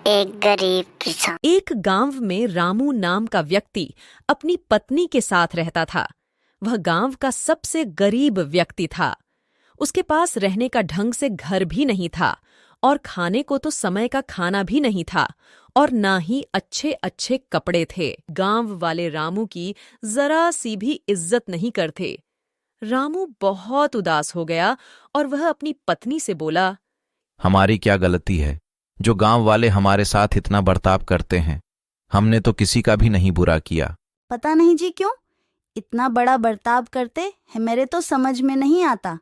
एक गरीब किसान। एक गांव में रामू नाम का व्यक्ति अपनी पत्नी के साथ रहता था। वह गांव का सबसे गरीब व्यक्ति था। उसके पास रहने का ढंग से घर भी नहीं था और खाने को तो समय का खाना भी नहीं था और ना ही अच्छे अच्छे कपड़े थे। गांव वाले रामू की जरा सी भी इज्जत नहीं करते। रामू बहुत उदास हो गया और वह अपनी पत्नी से बोला, हमारी क्या गलती है जो गांव वाले हमारे साथ इतना बर्ताव करते हैं? हमने तो किसी का भी नहीं बुरा किया। पता नहीं जी क्यों इतना बड़ा बर्ताव करते हैं, मेरे तो समझ में नहीं आता।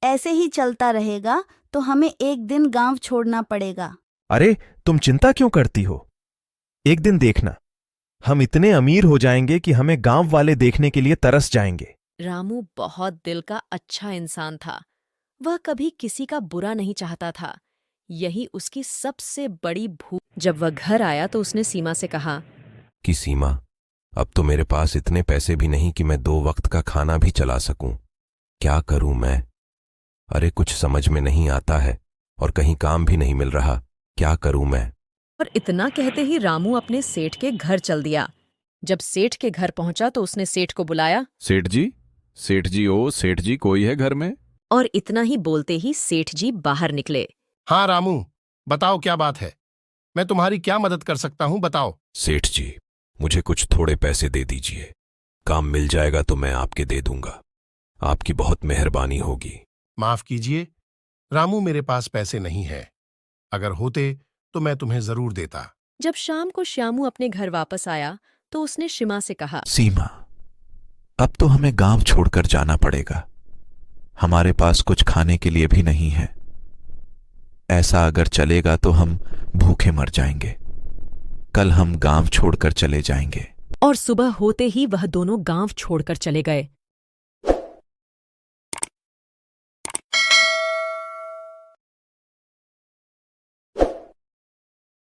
ऐसे ही चलता रहेगा तो हमें एक दिन गांव छोड़ना पड़ेगा। अरे तुम चिंता क्यों करती हो? एक दिन देखना, हम इतने अमीर हो जाएंगे कि हमें गांव वाले देखने के लिए तरस जाएंगे। रामू बहुत दिल का अच्छा इंसान था। वह कभी किसी का बुरा नहीं चाहता था। यही उसकी सबसे बड़ी भूख। जब वह घर आया तो उसने सीमा से कहा कि सीमा, अब तो मेरे पास इतने पैसे भी नहीं कि मैं 2 वक्त का खाना भी चला सकूं। क्या करूं मैं? अरे कुछ समझ में नहीं आता है और कहीं काम भी नहीं मिल रहा। क्या करूं मैं? और इतना कहते ही रामू अपने सेठ के घर चल दिया। जब सेठ के घर पहुंचा तो उसने सेठ को बुलाया। सेठ जी, सेठ जी, ओ सेठ जी, कोई है घर में? और इतना ही बोलते ही सेठ जी बाहर निकले। हाँ रामू, बताओ क्या बात है? मैं तुम्हारी क्या मदद कर सकता हूँ, बताओ। सेठ जी, मुझे कुछ थोड़े पैसे दे दीजिए। काम मिल जाएगा तो मैं आपके दे दूंगा। आपकी बहुत मेहरबानी होगी। माफ कीजिए रामू, मेरे पास पैसे नहीं है। अगर होते तो मैं तुम्हें जरूर देता। जब शाम को श्यामू अपने घर वापस आया तो उसने सीमा से कहा, सीमा, अब तो हमें गांव छोड़कर जाना पड़ेगा। हमारे पास कुछ खाने के लिए भी नहीं है। ऐसा अगर चलेगा तो हम भूखे मर जाएंगे। कल हम गांव छोड़कर चले जाएंगे। और सुबह होते ही वह दोनों गांव छोड़कर चले गए।